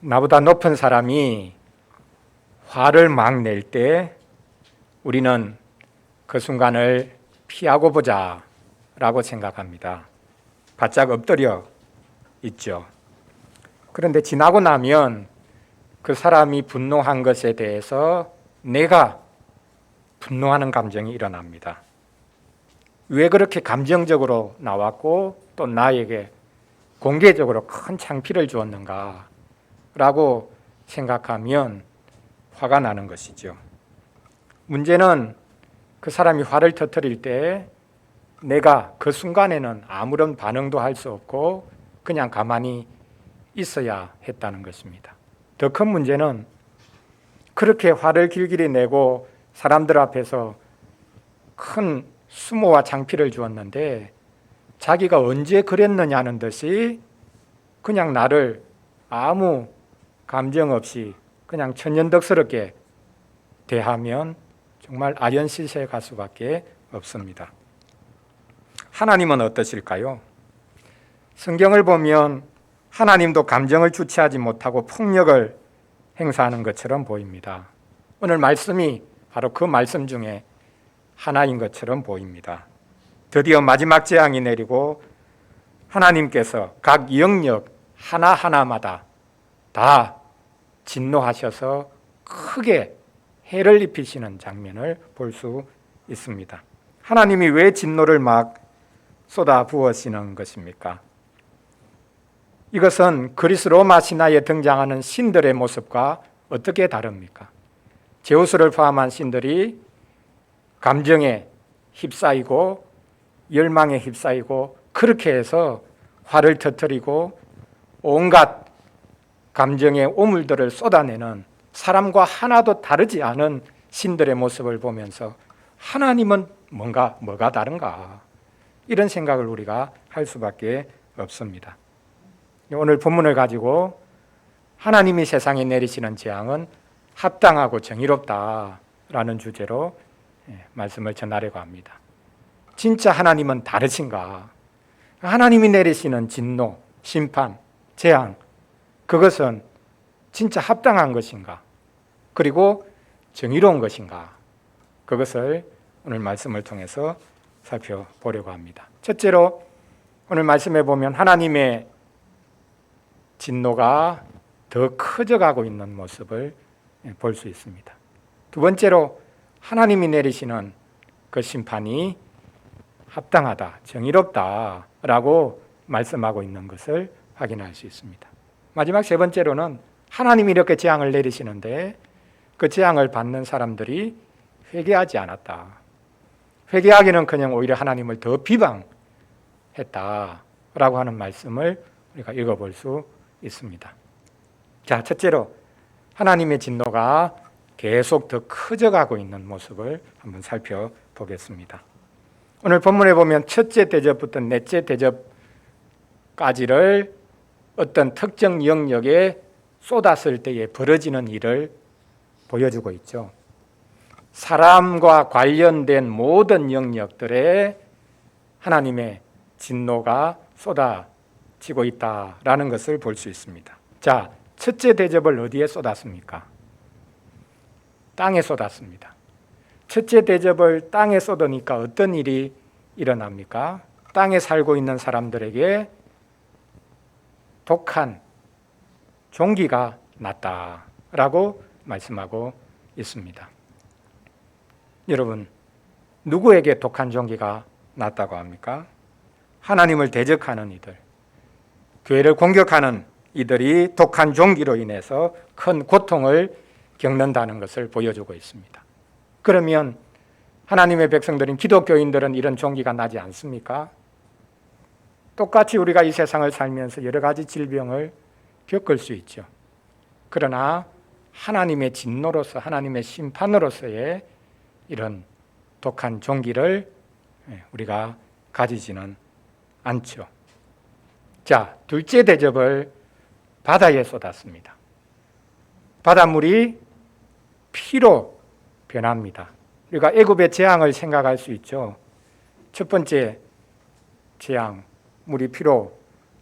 나보다 높은 사람이 화를 막 낼 때 우리는 그 순간을 피하고 보자 라고 생각합니다. 바짝 엎드려 있죠. 그런데 지나고 나면 그 사람이 분노한 것에 대해서 내가 분노하는 감정이 일어납니다. 왜 그렇게 감정적으로 나왔고 또 나에게 공개적으로 큰 창피를 주었는가 라고 생각하면 화가 나는 것이죠. 문제는 그 사람이 화를 터뜨릴 때 내가 그 순간에는 아무런 반응도 할 수 없고 그냥 가만히 있어야 했다는 것입니다. 더 큰 문제는 그렇게 화를 길길이 내고 사람들 앞에서 큰 수모와 창피를 주었는데 자기가 언제 그랬느냐는 듯이 그냥 나를 아무 감정 없이 그냥 천연덕스럽게 대하면 정말 아연실세에 갈 수밖에 없습니다. 하나님은 어떠실까요? 성경을 보면 하나님도 감정을 주체하지 못하고 폭력을 행사하는 것처럼 보입니다. 오늘 말씀이 바로 그 말씀 중에 하나인 것처럼 보입니다. 드디어 마지막 재앙이 내리고 하나님께서 각 영역 하나하나마다 다 진노하셔서 크게 해를 입히시는 장면을 볼 수 있습니다. 하나님이 왜 진노를 막 쏟아 부으시는 것입니까? 이것은 그리스 로마 신화에 등장하는 신들의 모습과 어떻게 다릅니까? 제우스를 포함한 신들이 감정에 휩싸이고 열망에 휩싸이고 그렇게 해서 화를 터뜨리고 온갖 감정의 오물들을 쏟아내는 사람과 하나도 다르지 않은 신들의 모습을 보면서 하나님은 뭐가 다른가? 이런 생각을 우리가 할 수밖에 없습니다. 오늘 본문을 가지고 하나님이 세상에 내리시는 재앙은 합당하고 정의롭다라는 주제로 말씀을 전하려고 합니다. 진짜 하나님은 다르신가? 하나님이 내리시는 진노, 심판, 재앙, 그것은 진짜 합당한 것인가? 그리고 정의로운 것인가? 그것을 오늘 말씀을 통해서 살펴보려고 합니다. 첫째로 오늘 말씀에 보면 하나님의 진노가 더 커져가고 있는 모습을 볼 수 있습니다. 두 번째로 하나님이 내리시는 그 심판이 합당하다, 정의롭다라고 말씀하고 있는 것을 확인할 수 있습니다. 마지막 세 번째로는 하나님이 이렇게 재앙을 내리시는데 그 재앙을 받는 사람들이 회개하지 않았다. 회개하기는커녕 오히려 하나님을 더 비방했다라고 하는 말씀을 우리가 읽어볼 수 있습니다. 자, 첫째로 하나님의 진노가 계속 더 커져가고 있는 모습을 한번 살펴보겠습니다. 오늘 본문에 보면 첫째 대접부터 넷째 대접까지를 어떤 특정 영역에 쏟았을 때에 벌어지는 일을 보여주고 있죠. 사람과 관련된 모든 영역들에 하나님의 진노가 쏟아지고 있다라는 것을 볼 수 있습니다. 자, 첫째 대접을 어디에 쏟았습니까? 땅에 쏟았습니다. 첫째 대접을 땅에 쏟으니까 어떤 일이 일어납니까? 땅에 살고 있는 사람들에게 독한 종기가 났다라고 말씀하고 있습니다. 여러분, 누구에게 독한 종기가 났다고 합니까? 하나님을 대적하는 이들, 교회를 공격하는 이들이 독한 종기로 인해서 큰 고통을 겪는다는 것을 보여주고 있습니다. 그러면 하나님의 백성들인 기독교인들은 이런 종기가 나지 않습니까? 똑같이 우리가 이 세상을 살면서 여러 가지 질병을 겪을 수 있죠. 그러나 하나님의 진노로서, 하나님의 심판으로서의 이런 독한 종기를 우리가 가지지는 않죠. 자, 둘째 대접을 바다에 쏟았습니다. 바닷물이 피로 변합니다. 우리가 애굽의 재앙을 생각할 수 있죠. 첫 번째 재앙, 물이 피로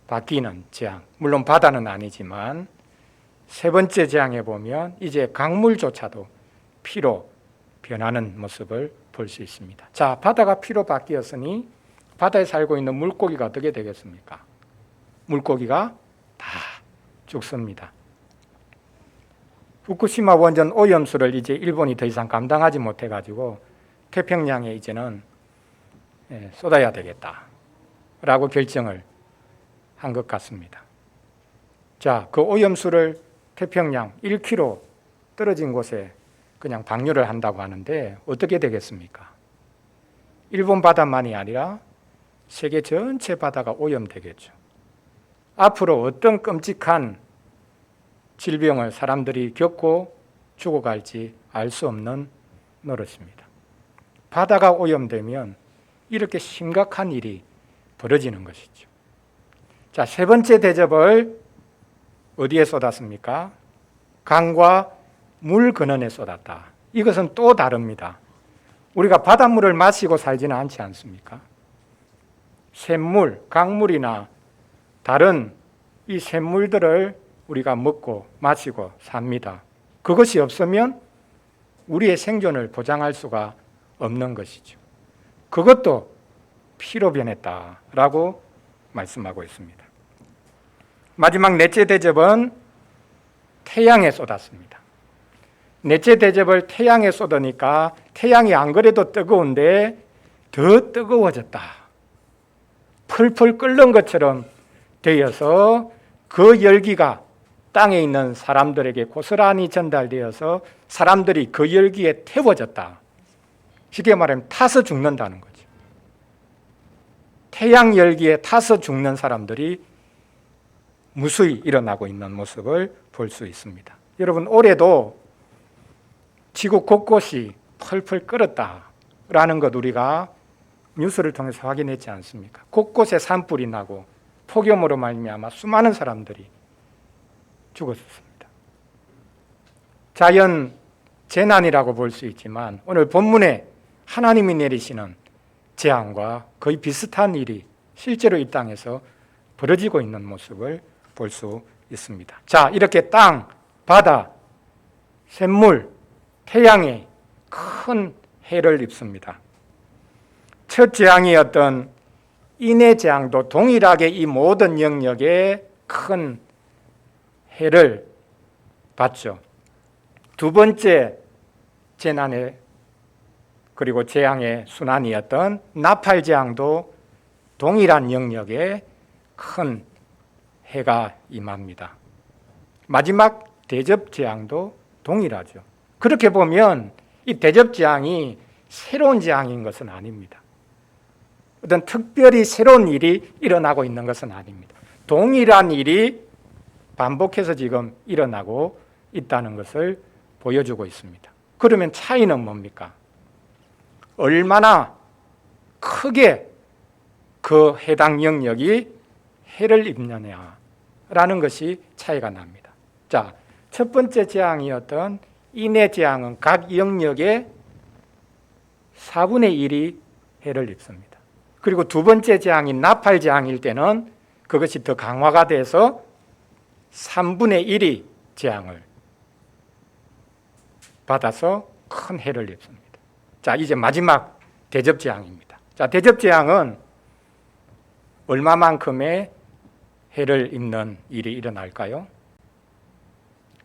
바뀌는 재앙. 물론 바다는 아니지만 세 번째 재앙에 보면 이제 강물조차도 피로 변하는 모습을 볼 수 있습니다. 자, 바다가 피로 바뀌었으니 바다에 살고 있는 물고기가 어떻게 되겠습니까? 물고기가 다 죽습니다. 후쿠시마 원전 오염수를 이제 일본이 더 이상 감당하지 못해가지고 태평양에 이제는 쏟아야 되겠다라고 결정을 한 것 같습니다. 자, 그 오염수를 태평양 1km 떨어진 곳에 그냥 방류를 한다고 하는데 어떻게 되겠습니까? 일본 바다만이 아니라 세계 전체 바다가 오염되겠죠. 앞으로 어떤 끔찍한 질병을 사람들이 겪고 죽어갈지 알 수 없는 노릇입니다. 바다가 오염되면 이렇게 심각한 일이 벌어지는 것이죠. 자, 세 번째 대접을 어디에 쏟았습니까? 강과 물 근원에 쏟았다. 이것은 또 다릅니다. 우리가 바닷물을 마시고 살지는 않지 않습니까? 샘물, 강물이나 다른 이 샘물들을 우리가 먹고 마시고 삽니다. 그것이 없으면 우리의 생존을 보장할 수가 없는 것이죠. 그것도 피로 변했다라고 말씀하고 있습니다. 마지막 넷째 대접은 태양에 쏟았습니다. 넷째 대접을 태양에 쏟으니까 태양이 안 그래도 뜨거운데 더 뜨거워졌다. 펄펄 끓는 것처럼 되어서 그 열기가 땅에 있는 사람들에게 고스란히 전달되어서 사람들이 그 열기에 태워졌다. 쉽게 말하면 타서 죽는다는 거죠. 태양 열기에 타서 죽는 사람들이 무수히 일어나고 있는 모습을 볼 수 있습니다. 여러분, 올해도 지구 곳곳이 펄펄 끓었다라는 것 우리가 뉴스를 통해서 확인했지 않습니까? 곳곳에 산불이 나고 폭염으로 말미암아 수많은 사람들이 죽었습니다. 자연 재난이라고 볼 수 있지만 오늘 본문에 하나님이 내리시는 재앙과 거의 비슷한 일이 실제로 이 땅에서 벌어지고 있는 모습을 볼 수 있습니다. 자, 이렇게 땅, 바다, 샘물, 태양에 큰 해를 입습니다. 첫 재앙이었던 인해 재앙도 동일하게 이 모든 영역에 큰 해를 받죠. 두 번째 재난의 그리고 재앙의 순환이었던 나팔 재앙도 동일한 영역에 큰 해가 임합니다. 마지막 대접 재앙도 동일하죠. 그렇게 보면 이 대접 재앙이 새로운 재앙인 것은 아닙니다. 어떤 특별히 새로운 일이 일어나고 있는 것은 아닙니다. 동일한 일이 반복해서 지금 일어나고 있다는 것을 보여주고 있습니다. 그러면 차이는 뭡니까? 얼마나 크게 그 해당 영역이 해를 입느냐라는 것이 차이가 납니다. 자, 첫 번째 재앙이었던 인해 재앙은 각 영역에 4분의 1이 해를 입습니다. 그리고 두 번째 재앙인 나팔 재앙일 때는 그것이 더 강화가 돼서 3분의 1이 재앙을 받아서 큰 해를 입습니다. 자, 이제 마지막 대접 재앙입니다. 자, 대접 재앙은 얼마만큼의 해를 입는 일이 일어날까요?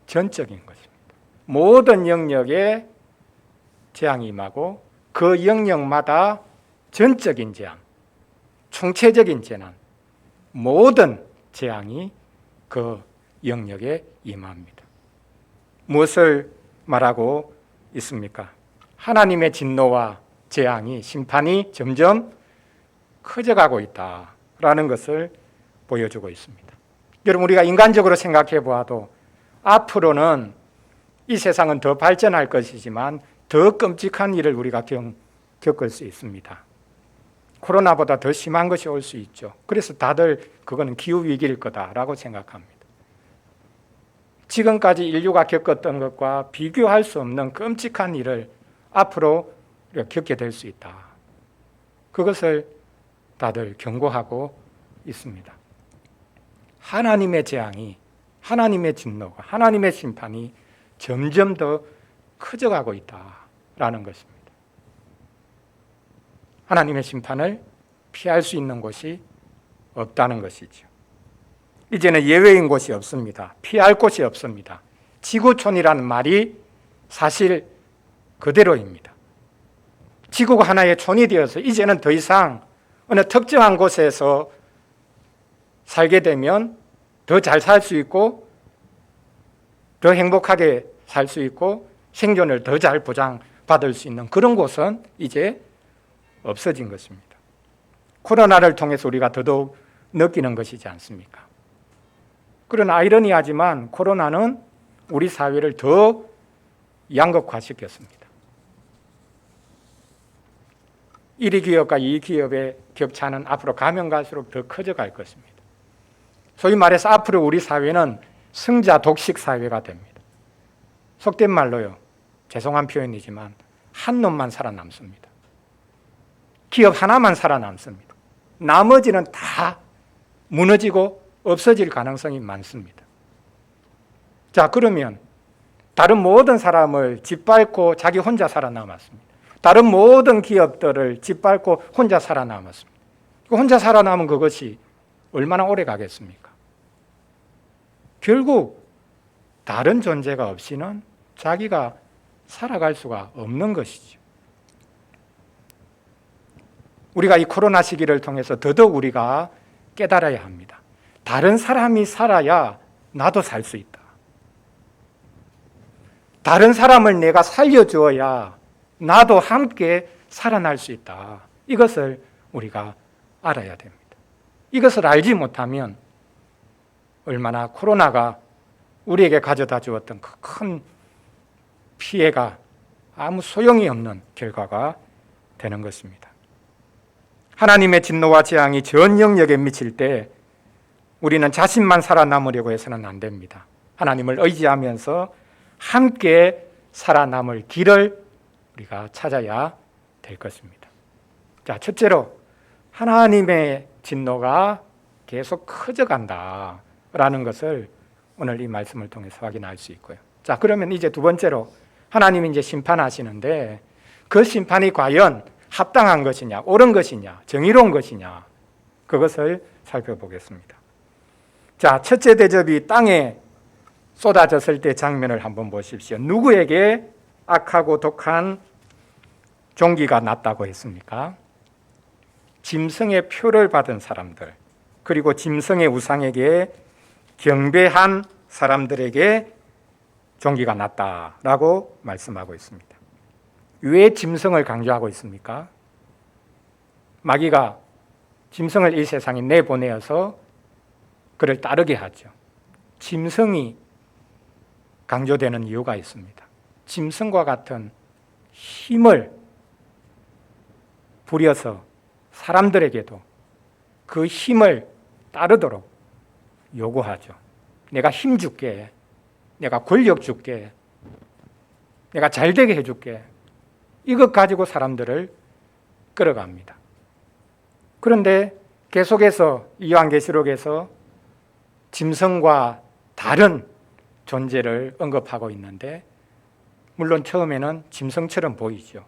전적인 것입니다. 모든 영역에 재앙이 임하고 그 영역마다 전적인 재앙, 총체적인 재난, 모든 재앙이 그 영역에 임합니다. 무엇을 말하고 있습니까? 하나님의 진노와 재앙이, 심판이 점점 커져가고 있다라는 것을 보여주고 있습니다. 여러분, 우리가 인간적으로 생각해 보아도 앞으로는 이 세상은 더 발전할 것이지만 더 끔찍한 일을 우리가 겪을 수 있습니다. 코로나보다 더 심한 것이 올 수 있죠. 그래서 다들 그거는 기후위기일 거다라고 생각합니다. 지금까지 인류가 겪었던 것과 비교할 수 없는 끔찍한 일을 앞으로 우리가 겪게 될 수 있다. 그것을 다들 경고하고 있습니다. 하나님의 재앙이 하나님의 진노가, 하나님의 심판이 점점 더 커져가고 있다라는 것입니다. 하나님의 심판을 피할 수 있는 곳이 없다는 것이죠. 이제는 예외인 곳이 없습니다. 피할 곳이 없습니다. 지구촌이라는 말이 사실 그대로입니다. 지구가 하나의 촌이 되어서 이제는 더 이상 어느 특정한 곳에서 살게 되면 더 잘 살 수 있고 더 행복하게 살 수 있고 생존을 더 잘 보장받을 수 있는 그런 곳은 이제 없어진 것입니다. 코로나를 통해서 우리가 더더욱 느끼는 것이지 않습니까? 그러나 아이러니하지만 코로나는 우리 사회를 더 양극화시켰습니다. 1위 기업과 2위 기업의 격차는 앞으로 가면 갈수록 더 커져갈 것입니다. 소위 말해서 앞으로 우리 사회는 승자 독식 사회가 됩니다. 속된 말로요, 죄송한 표현이지만 한 놈만 살아남습니다. 기업 하나만 살아남습니다. 나머지는 다 무너지고 없어질 가능성이 많습니다. 자, 그러면 다른 모든 사람을 짓밟고 자기 혼자 살아남았습니다. 다른 모든 기업들을 짓밟고 혼자 살아남았습니다. 혼자 살아남은 그것이 얼마나 오래 가겠습니까? 결국 다른 존재가 없이는 자기가 살아갈 수가 없는 것이죠. 우리가 이 코로나 시기를 통해서 더더욱 우리가 깨달아야 합니다. 다른 사람이 살아야 나도 살 수 있다. 다른 사람을 내가 살려주어야 나도 함께 살아날 수 있다. 이것을 우리가 알아야 됩니다. 이것을 알지 못하면 얼마나 코로나가 우리에게 가져다 주었던 그 큰 피해가 아무 소용이 없는 결과가 되는 것입니다. 하나님의 진노와 재앙이 전 영역에 미칠 때 우리는 자신만 살아남으려고 해서는 안 됩니다. 하나님을 의지하면서 함께 살아남을 길을 우리가 찾아야 될 것입니다. 자, 첫째로 하나님의 진노가 계속 커져간다라는 것을 오늘 이 말씀을 통해서 확인할 수 있고요. 자, 그러면 이제 두 번째로 하나님이 이제 심판하시는데 그 심판이 과연 합당한 것이냐, 옳은 것이냐, 정의로운 것이냐, 그것을 살펴보겠습니다. 자, 첫째 대접이 땅에 쏟아졌을 때 장면을 한번 보십시오. 누구에게 악하고 독한 종기가 났다고 했습니까? 짐승의 표를 받은 사람들, 그리고 짐승의 우상에게 경배한 사람들에게 종기가 났다라고 말씀하고 있습니다. 왜 짐승을 강조하고 있습니까? 마귀가 짐승을 이 세상에 내보내어서 그를 따르게 하죠. 짐승이 강조되는 이유가 있습니다. 짐승과 같은 힘을 부려서 사람들에게도 그 힘을 따르도록 요구하죠. 내가 힘 줄게, 내가 권력 줄게, 내가 잘되게 해줄게. 이것 가지고 사람들을 끌어갑니다. 그런데 계속해서 요한계시록에서 짐승과 다른 존재를 언급하고 있는데, 물론 처음에는 짐승처럼 보이죠.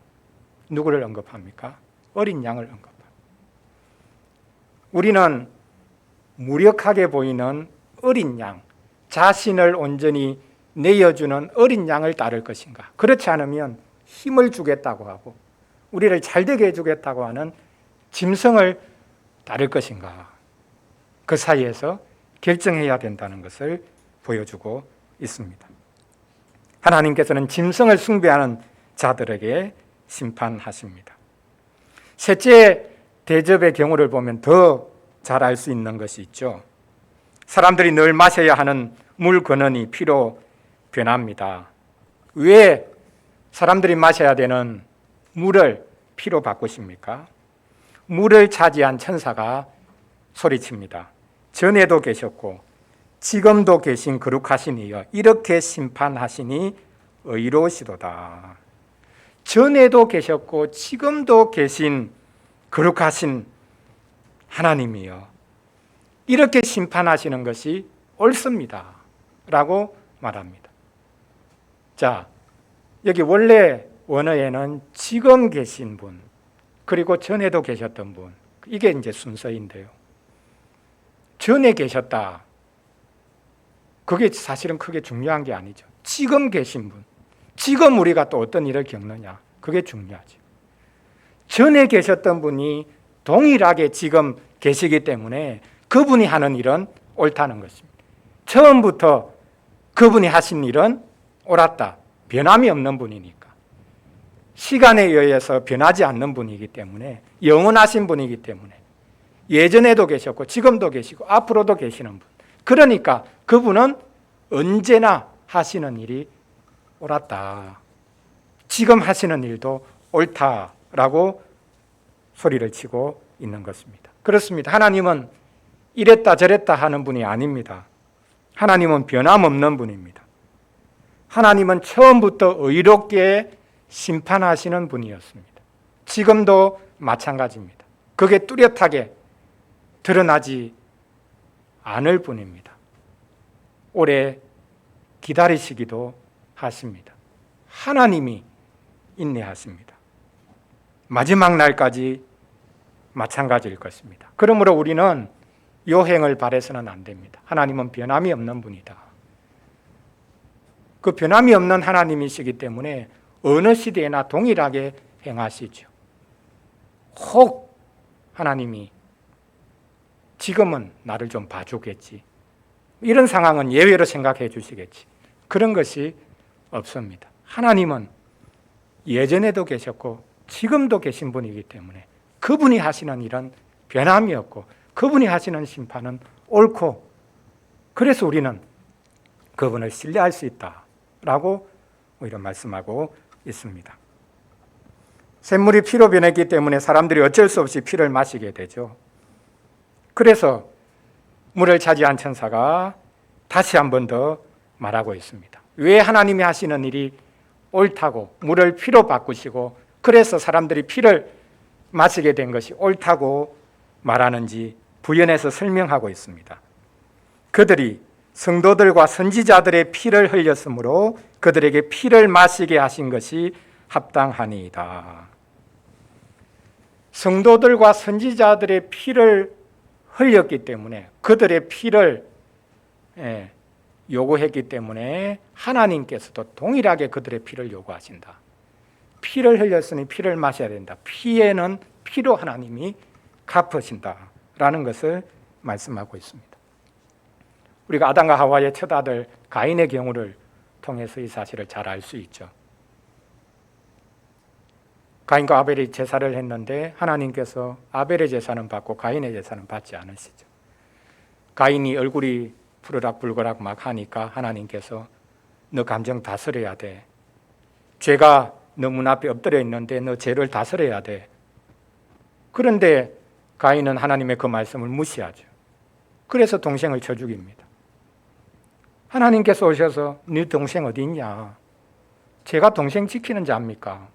누구를 언급합니까? 어린 양을 언급합니다. 우리는 무력하게 보이는 어린 양, 자신을 온전히 내어주는 어린 양을 따를 것인가? 그렇지 않으면 힘을 주겠다고 하고 우리를 잘되게 해주겠다고 하는 짐승을 따를 것인가? 그 사이에서 결정해야 된다는 것을 보여주고 있습니다. 하나님께서는 짐승을 숭배하는 자들에게 심판하십니다. 셋째 대접의 경우를 보면 더 잘 알 수 있는 것이 있죠. 사람들이 늘 마셔야 하는 물 근원이 피로 변합니다. 왜 사람들이 마셔야 되는 물을 피로 바꾸십니까? 물을 차지한 천사가 소리칩니다. 전에도 계셨고 지금도 계신 거룩하신 이여 이렇게 심판하시니 의로우시도다. 전에도 계셨고 지금도 계신 거룩하신 하나님이여 이렇게 심판하시는 것이 옳습니다. 라고 말합니다. 자, 여기 원래 원어에는 지금 계신 분, 그리고 전에도 계셨던 분, 이게 이제 순서인데요. 전에 계셨다. 그게 사실은 크게 중요한 게 아니죠. 지금 계신 분, 지금 우리가 또 어떤 일을 겪느냐, 그게 중요하죠. 전에 계셨던 분이 동일하게 지금 계시기 때문에 그분이 하는 일은 옳다는 것입니다. 처음부터 그분이 하신 일은 옳았다. 변함이 없는 분이니까. 시간에 의해서 변하지 않는 분이기 때문에, 영원하신 분이기 때문에, 예전에도 계셨고 지금도 계시고 앞으로도 계시는 분, 그러니까 그분은 언제나 하시는 일이 옳았다. 지금 하시는 일도 옳다라고 소리를 치고 있는 것입니다. 그렇습니다. 하나님은 이랬다 저랬다 하는 분이 아닙니다. 하나님은 변함없는 분입니다. 하나님은 처음부터 의롭게 심판하시는 분이었습니다. 지금도 마찬가지입니다. 그게 뚜렷하게 드러나지 않을 뿐입니다. 오래 기다리시기도 하십니다. 하나님이 인내하십니다. 마지막 날까지 마찬가지일 것입니다. 그러므로 우리는 요행을 바라서는 안 됩니다. 하나님은 변함이 없는 분이다. 그 변함이 없는 하나님이시기 때문에 어느 시대에나 동일하게 행하시죠. 혹 하나님이 지금은 나를 좀 봐주겠지, 이런 상황은 예외로 생각해 주시겠지, 그런 것이 없습니다. 하나님은 예전에도 계셨고 지금도 계신 분이기 때문에 그분이 하시는 일은 변함이 없고 그분이 하시는 심판은 옳고, 그래서 우리는 그분을 신뢰할 수 있다라고 이런 말씀하고 있습니다. 샘물이 피로 변했기 때문에 사람들이 어쩔 수 없이 피를 마시게 되죠. 그래서 물을 차지한 천사가 다시 한 번 더 말하고 있습니다. 왜 하나님이 하시는 일이 옳다고, 물을 피로 바꾸시고 그래서 사람들이 피를 마시게 된 것이 옳다고 말하는지 부연해서 설명하고 있습니다. 그들이 성도들과 선지자들의 피를 흘렸으므로 그들에게 피를 마시게 하신 것이 합당하니이다. 성도들과 선지자들의 피를 흘렸기 때문에, 그들의 피를 요구했기 때문에 하나님께서도 동일하게 그들의 피를 요구하신다. 피를 흘렸으니 피를 마셔야 된다. 피에는 피로 하나님이 갚으신다라는 것을 말씀하고 있습니다. 우리가 아담과 하와의 첫 아들 가인의 경우를 통해서 이 사실을 잘 알 수 있죠. 가인과 아벨이 제사를 했는데 하나님께서 아벨의 제사는 받고 가인의 제사는 받지 않으시죠. 가인이 얼굴이 푸르락불거락 막 하니까 하나님께서 너 감정 다스려야 돼. 죄가 너 문 앞에 엎드려 있는데 너 죄를 다스려야 돼. 그런데 가인은 하나님의 그 말씀을 무시하죠. 그래서 동생을 쳐 죽입니다. 하나님께서 오셔서 네 동생 어디 있냐? 제가 동생 지키는 자입니까?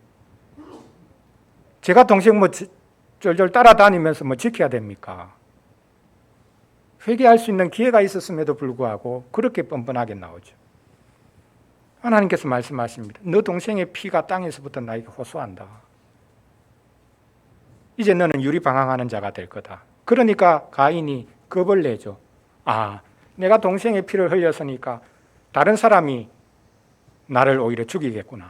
제가 동생 뭐 쫄쫄 따라다니면서 뭐 지켜야 됩니까? 회개할 수 있는 기회가 있었음에도 불구하고 그렇게 뻔뻔하게 나오죠. 하나님께서 말씀하십니다. 너 동생의 피가 땅에서부터 나에게 호소한다. 이제 너는 유리방황하는 자가 될 거다. 그러니까 가인이 겁을 내죠. 아, 내가 동생의 피를 흘렸으니까 다른 사람이 나를 오히려 죽이겠구나.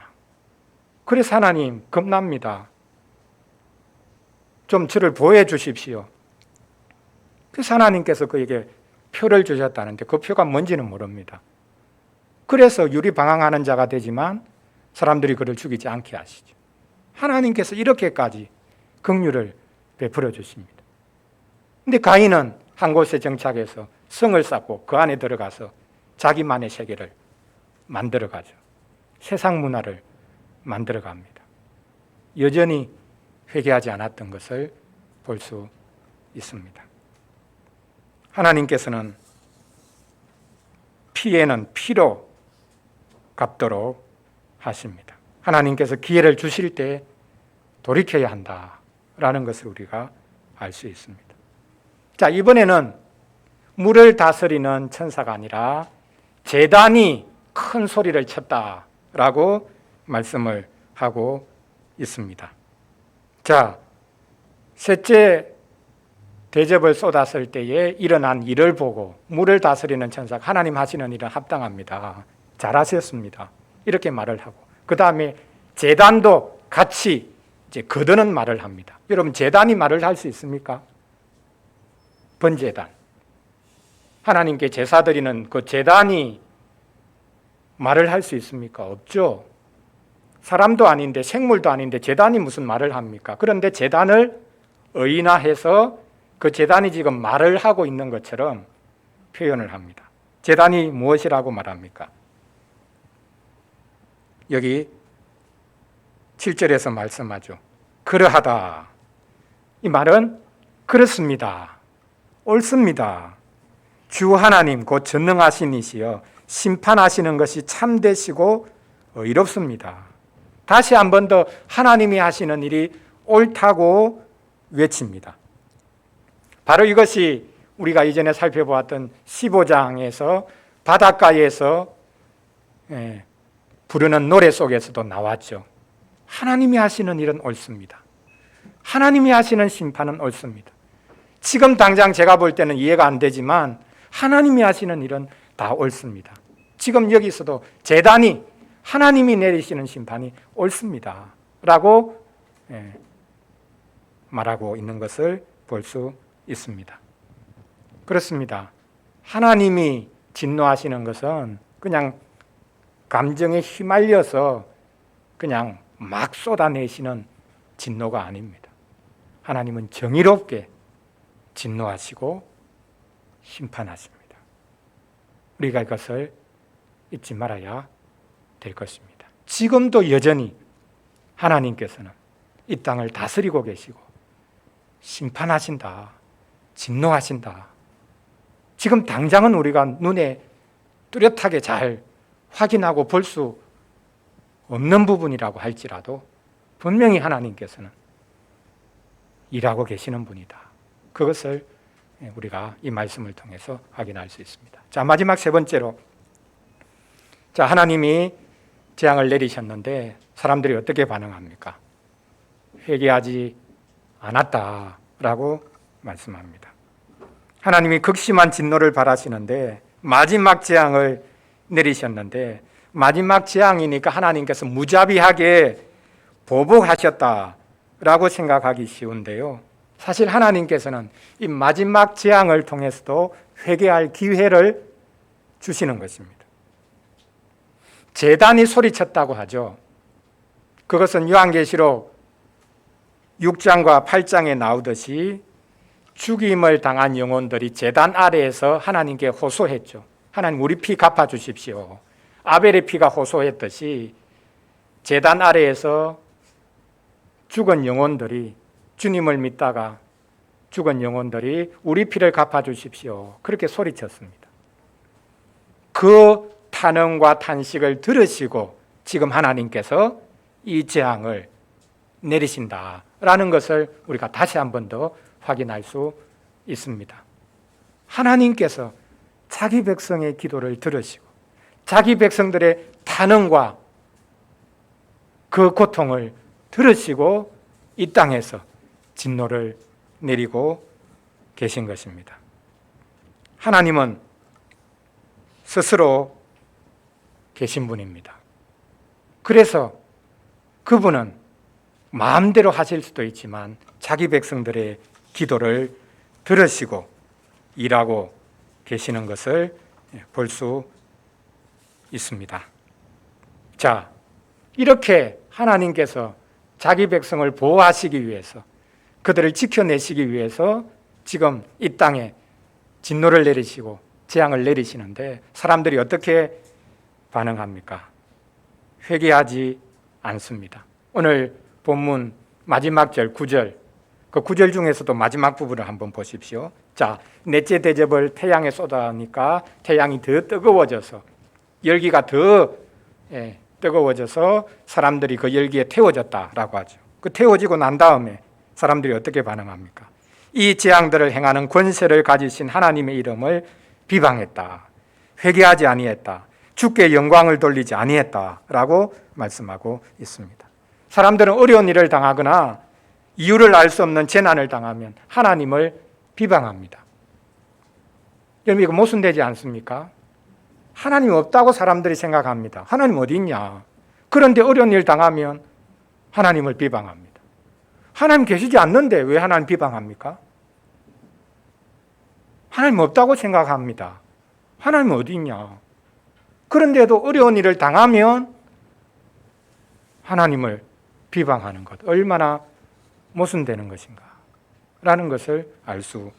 그래서 하나님 겁납니다. 좀 저를 보호해 주십시오. 그래서 하나님께서 그에게 표를 주셨다는데 그 표가 뭔지는 모릅니다. 그래서 유리방황하는 자가 되지만 사람들이 그를 죽이지 않게 하시죠. 하나님께서 이렇게까지 긍휼을 베풀어 주십니다. 그런데 가인은 한 곳에 정착해서 성을 쌓고 그 안에 들어가서 자기만의 세계를 만들어가죠. 세상 문화를 만들어갑니다. 여전히 회개하지 않았던 것을 볼 수 있습니다. 하나님께서는 피에는 피로 갚도록 하십니다. 하나님께서 기회를 주실 때 돌이켜야 한다라는 것을 우리가 알 수 있습니다. 자, 이번에는 물을 다스리는 천사가 아니라 제단이 큰 소리를 쳤다라고 말씀을 하고 있습니다. 자, 셋째 대접을 쏟았을 때에 일어난 일을 보고 물을 다스리는 천사가 하나님 하시는 일은 합당합니다. 잘하셨습니다. 이렇게 말을 하고, 그 다음에 제단도 같이 이제 거드는 말을 합니다. 여러분, 제단이 말을 할 수 있습니까? 번제단, 하나님께 제사 드리는 그 제단이 말을 할 수 있습니까? 없죠. 사람도 아닌데, 생물도 아닌데 제단이 무슨 말을 합니까? 그런데 제단을 의인화해서 그 제단이 지금 말을 하고 있는 것처럼 표현을 합니다. 제단이 무엇이라고 말합니까? 여기 7절에서 말씀하죠. 그러하다. 이 말은 그렇습니다. 옳습니다. 주 하나님 곧 전능하신 이시여 심판하시는 것이 참되시고 의롭습니다. 다시 한 번 더 하나님이 하시는 일이 옳다고 외칩니다. 바로 이것이 우리가 이전에 살펴보았던 15장에서 바닷가에서 부르는 노래 속에서도 나왔죠. 하나님이 하시는 일은 옳습니다. 하나님이 하시는 심판은 옳습니다. 지금 당장 제가 볼 때는 이해가 안 되지만 하나님이 하시는 일은 다 옳습니다. 지금 여기서도 제단이 하나님이 내리시는 심판이 옳습니다 라고 말하고 있는 것을 볼 수 있습니다. 그렇습니다. 하나님이 진노하시는 것은 그냥 감정에 휘말려서 그냥 막 쏟아내시는 진노가 아닙니다. 하나님은 정의롭게 진노하시고 심판하십니다. 우리가 이것을 잊지 말아야 될 것입니다. 지금도 여전히 하나님께서는 이 땅을 다스리고 계시고 심판하신다, 진노하신다. 지금 당장은 우리가 눈에 뚜렷하게 잘 확인하고 볼 수 없는 부분이라고 할지라도 분명히 하나님께서는 일하고 계시는 분이다. 그것을 우리가 이 말씀을 통해서 확인할 수 있습니다. 자, 마지막 세 번째로, 자, 하나님이 재앙을 내리셨는데 사람들이 어떻게 반응합니까? 회개하지 않았다라고 말씀합니다. 하나님이 극심한 진노를 발하시는데 마지막 재앙을 내리셨는데 마지막 재앙이니까 하나님께서 무자비하게 보복하셨다라고 생각하기 쉬운데요. 사실 하나님께서는 이 마지막 재앙을 통해서도 회개할 기회를 주시는 것입니다. 제단이 소리쳤다고 하죠. 그것은 요한계시록 6장과 8장에 나오듯이 죽임을 당한 영혼들이 제단 아래에서 하나님께 호소했죠. 하나님, 우리 피 갚아주십시오. 아벨의 피가 호소했듯이 제단 아래에서 죽은 영혼들이, 주님을 믿다가 죽은 영혼들이 우리 피를 갚아주십시오. 그렇게 소리쳤습니다. 그 탄원과 탄식을 들으시고 지금 하나님께서 이 재앙을 내리신다라는 것을 우리가 다시 한 번 더 확인할 수 있습니다. 하나님께서 자기 백성의 기도를 들으시고 자기 백성들의 탄원과 그 고통을 들으시고 이 땅에서 진노를 내리고 계신 것입니다. 하나님은 스스로 계신 분입니다. 그래서 그분은 마음대로 하실 수도 있지만 자기 백성들의 기도를 들으시고 일하고 계시는 것을 볼 수 있습니다. 자, 이렇게 하나님께서 자기 백성을 보호하시기 위해서, 그들을 지켜내시기 위해서 지금 이 땅에 진노를 내리시고 재앙을 내리시는데 사람들이 어떻게 반응합니까? 회개하지 않습니다. 오늘 본문 마지막 절 9절, 그 9절 중에서도 마지막 부분을 한번 보십시오. 자, 넷째 대접을 태양에 쏟아니까 태양이 더 뜨거워져서 열기가 더 뜨거워져서 사람들이 그 열기에 태워졌다라고 하죠. 그 태워지고 난 다음에 사람들이 어떻게 반응합니까? 이 재앙들을 행하는 권세를 가지신 하나님의 이름을 비방했다. 회개하지 아니했다. 주께 영광을 돌리지 아니했다라고 말씀하고 있습니다. 사람들은 어려운 일을 당하거나 이유를 알 수 없는 재난을 당하면 하나님을 비방합니다. 여러분 이거 모순되지 않습니까? 하나님 없다고 사람들이 생각합니다. 하나님 어디 있냐? 그런데 어려운 일 당하면 하나님을 비방합니다. 하나님 계시지 않는데 왜 하나님 비방합니까? 하나님 없다고 생각합니다. 하나님 어디 있냐? 그런데도 어려운 일을 당하면 하나님을 비방하는 것 얼마나 모순되는 것인가 라는 것을 알 수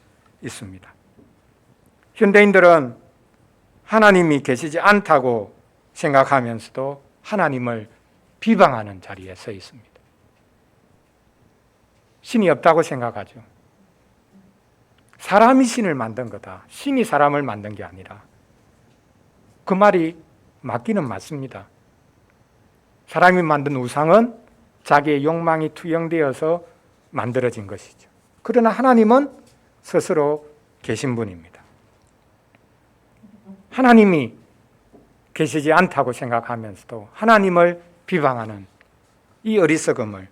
있습니다. 현대인들은 하나님이 계시지 않다고 생각하면서도 하나님을 비방하는 자리에 서 있습니다. 신이 없다고 생각하죠. 사람이 신을 만든 거다. 신이 사람을 만든 게 아니라. 그 말이 맞기는 맞습니다. 사람이 만든 우상은 자기의 욕망이 투영되어서 만들어진 것이죠. 그러나 하나님은 스스로 계신 분입니다. 하나님이 계시지 않다고 생각하면서도 하나님을 비방하는 이 어리석음을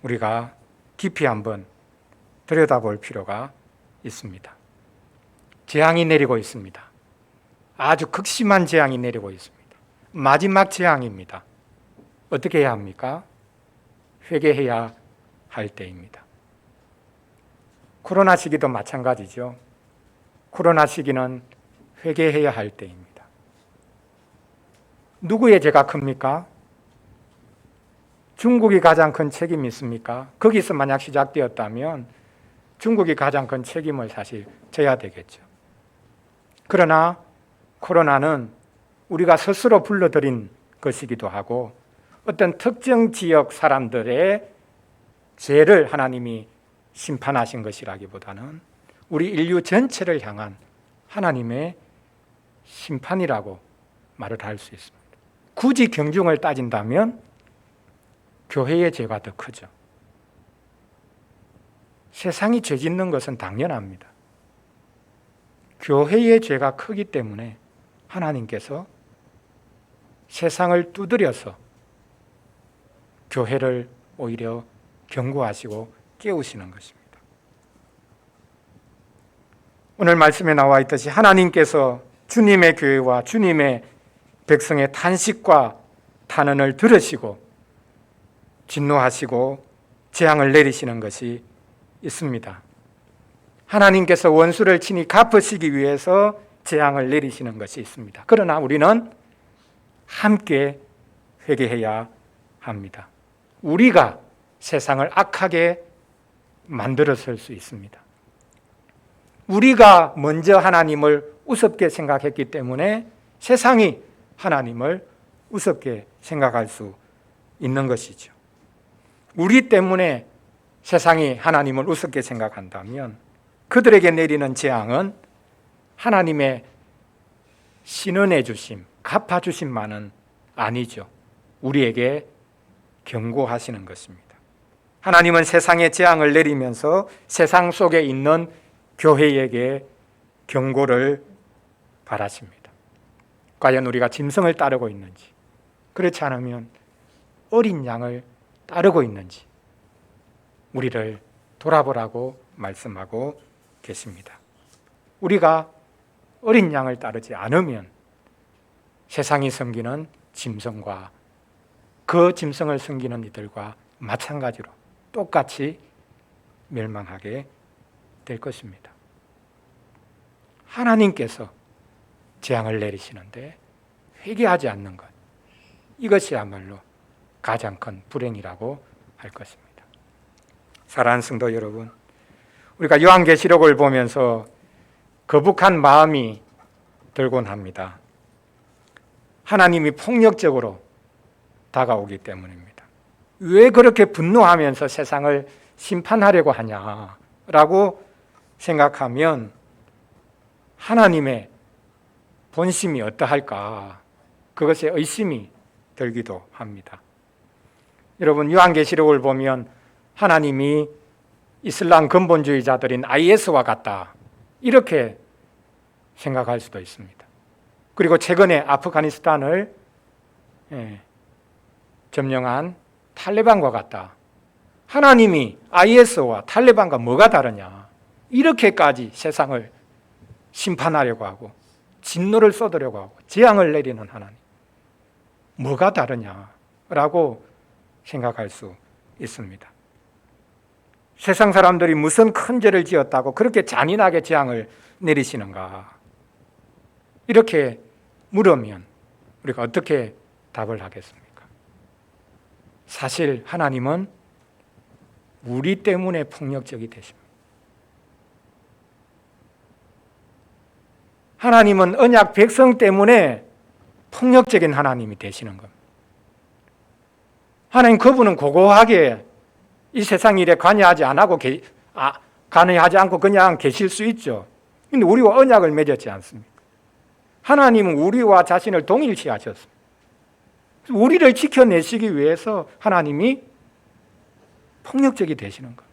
우리가 깊이 한번 들여다볼 필요가 있습니다. 재앙이 내리고 있습니다. 아주 극심한 재앙이 내리고 있습니다. 마지막 재앙입니다. 어떻게 해야 합니까? 회개해야 할 때입니다. 코로나 시기도 마찬가지죠. 코로나 시기는 회개해야 할 때입니다. 누구의 죄가 큽니까? 중국이 가장 큰 책임이 있습니까? 거기서 만약 시작되었다면 중국이 가장 큰 책임을 사실 져야 되겠죠. 그러나 코로나는 우리가 스스로 불러들인 것이기도 하고 어떤 특정 지역 사람들의 죄를 하나님이 심판하신 것이라기보다는 우리 인류 전체를 향한 하나님의 심판이라고 말을 할 수 있습니다. 굳이 경중을 따진다면 교회의 죄가 더 크죠. 세상이 죄 짓는 것은 당연합니다. 교회의 죄가 크기 때문에 하나님께서 세상을 두드려서 교회를 오히려 경고하시고 깨우시는 것입니다. 오늘 말씀에 나와 있듯이 하나님께서 주님의 교회와 주님의 백성의 탄식과 탄원을 들으시고 진노하시고 재앙을 내리시는 것이 있습니다. 하나님께서 원수를 친히 갚으시기 위해서 재앙을 내리시는 것이 있습니다. 그러나 우리는 함께 회개해야 합니다. 우리가 세상을 악하게 만들었을 수 있습니다. 우리가 먼저 하나님을 우습게 생각했기 때문에 세상이 하나님을 우습게 생각할 수 있는 것이죠. 우리 때문에 세상이 하나님을 우습게 생각한다면 그들에게 내리는 재앙은 하나님의 신은혜 주심, 갚아주심만은 아니죠. 우리에게 경고하시는 것입니다. 하나님은 세상에 재앙을 내리면서 세상 속에 있는 교회에게 경고를 바라십니다. 과연 우리가 짐승을 따르고 있는지, 그렇지 않으면 어린 양을 따르고 있는지 우리를 돌아보라고 말씀하고 계십니다. 우리가 어린 양을 따르지 않으면 세상이 섬기는 짐승과 그 짐승을 섬기는 이들과 마찬가지로 똑같이 멸망하게 될 것입니다. 하나님께서 재앙을 내리시는데 회개하지 않는 것, 이것이야말로 가장 큰 불행이라고 할 것입니다. 사랑하는 성도 여러분, 우리가 요한계시록을 보면서 거북한 마음이 들곤 합니다. 하나님이 폭력적으로 다가오기 때문입니다. 왜 그렇게 분노하면서 세상을 심판하려고 하냐라고 생각하면 하나님의 본심이 어떠할까, 그것에 의심이 들기도 합니다. 여러분, 요한계시록을 보면 하나님이 이슬람 근본주의자들인 IS와 같다, 이렇게 생각할 수도 있습니다. 그리고 최근에 아프가니스탄을 점령한 탈레반과 같다. 하나님이 IS와 탈레반과 뭐가 다르냐? 이렇게까지 세상을 심판하려고 하고 진노를 쏟으려고 하고 재앙을 내리는 하나님. 뭐가 다르냐라고 생각할 수 있습니다. 세상 사람들이 무슨 큰 죄를 지었다고 그렇게 잔인하게 재앙을 내리시는가? 이렇게 물으면 우리가 어떻게 답을 하겠습니까? 사실 하나님은 우리 때문에 폭력적이 되십니다. 하나님은 언약 백성 때문에 폭력적인 하나님이 되시는 겁니다. 하나님 그분은 고고하게 이 세상 일에 관여하지 않고 그냥 계실 수 있죠. 근데 우리와 언약을 맺었지 않습니까? 하나님은 우리와 자신을 동일시하셨습니다. 우리를 지켜내시기 위해서 하나님이 폭력적이 되시는 거예요.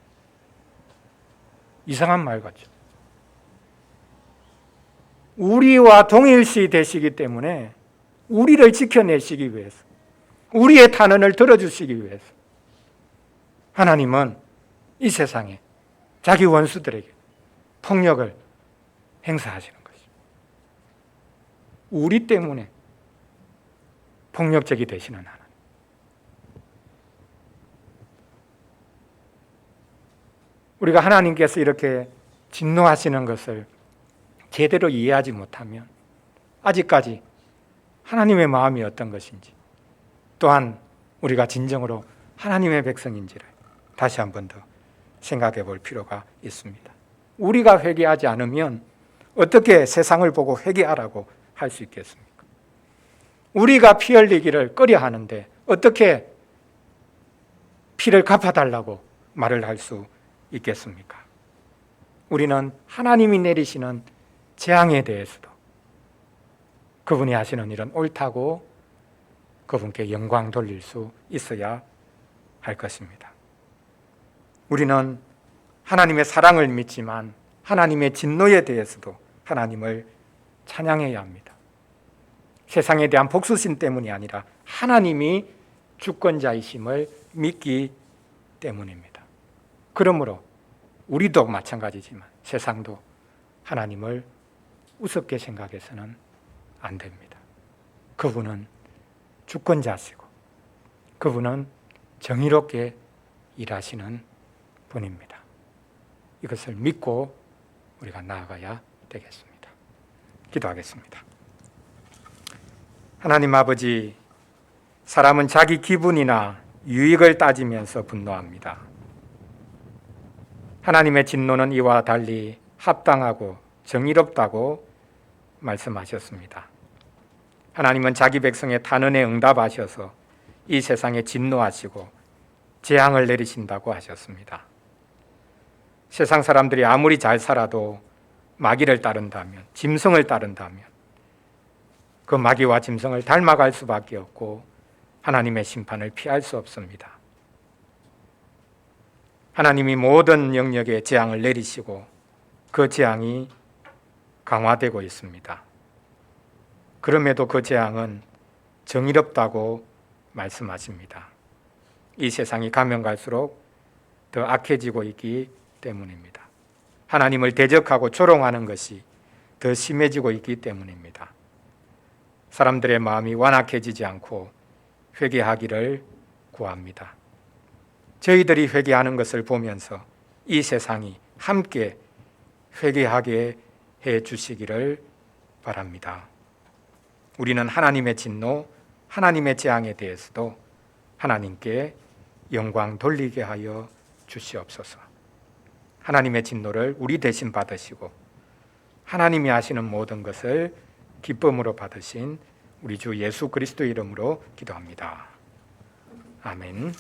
이상한 말 같죠. 우리와 동일시 되시기 때문에 우리를 지켜내시기 위해서, 우리의 탄원을 들어주시기 위해서 하나님은 이 세상에 자기 원수들에게 폭력을 행사하시는 것입니다. 우리 때문에 폭력적이 되시는 하나님. 우리가 하나님께서 이렇게 진노하시는 것을 제대로 이해하지 못하면 아직까지 하나님의 마음이 어떤 것인지, 또한 우리가 진정으로 하나님의 백성인지를 다시 한 번 더 생각해 볼 필요가 있습니다. 우리가 회개하지 않으면 어떻게 세상을 보고 회개하라고 할 수 있겠습니까? 우리가 피 흘리기를 꺼려 하는데 어떻게 피를 갚아달라고 말을 할 수 있겠습니까? 우리는 하나님이 내리시는 재앙에 대해서도 그분이 하시는 일은 옳다고 그분께 영광 돌릴 수 있어야 할 것입니다. 우리는 하나님의 사랑을 믿지만 하나님의 진노에 대해서도 하나님을 찬양해야 합니다. 세상에 대한 복수심 때문이 아니라 하나님이 주권자이심을 믿기 때문입니다. 그러므로 우리도 마찬가지지만 세상도 하나님을 우습게 생각해서는 안 됩니다. 그분은 주권자시고 그분은 정의롭게 일하시는 분입니다. 이것을 믿고 우리가 나아가야 되겠습니다. 기도하겠습니다. 하나님 아버지, 사람은 자기 기분이나 유익을 따지면서 분노합니다. 하나님의 진노는 이와 달리 합당하고 정의롭다고 말씀하셨습니다. 하나님은 자기 백성의 탄원에 응답하셔서 이 세상에 진노하시고 재앙을 내리신다고 하셨습니다. 세상 사람들이 아무리 잘 살아도 마귀를 따른다면, 짐승을 따른다면 그 마귀와 짐승을 닮아갈 수밖에 없고 하나님의 심판을 피할 수 없습니다. 하나님이 모든 영역에 재앙을 내리시고 그 재앙이 강화되고 있습니다. 그럼에도 그 재앙은 정의롭다고 말씀하십니다. 이 세상이 가면 갈수록 더 악해지고 있기 때문입니다. 하나님을 대적하고 조롱하는 것이 더 심해지고 있기 때문입니다. 사람들의 마음이 완악해지지 않고 회개하기를 구합니다. 저희들이 회개하는 것을 보면서 이 세상이 함께 회개하게 해 주시기를 바랍니다. 우리는 하나님의 진노, 하나님의 재앙에 대해서도 하나님께 영광 돌리게 하여 주시옵소서. 하나님의 진노를 우리 대신 받으시고 하나님이 하시는 모든 것을 기쁨으로 받으신 우리 주 예수 그리스도 이름으로 기도합니다. 아멘.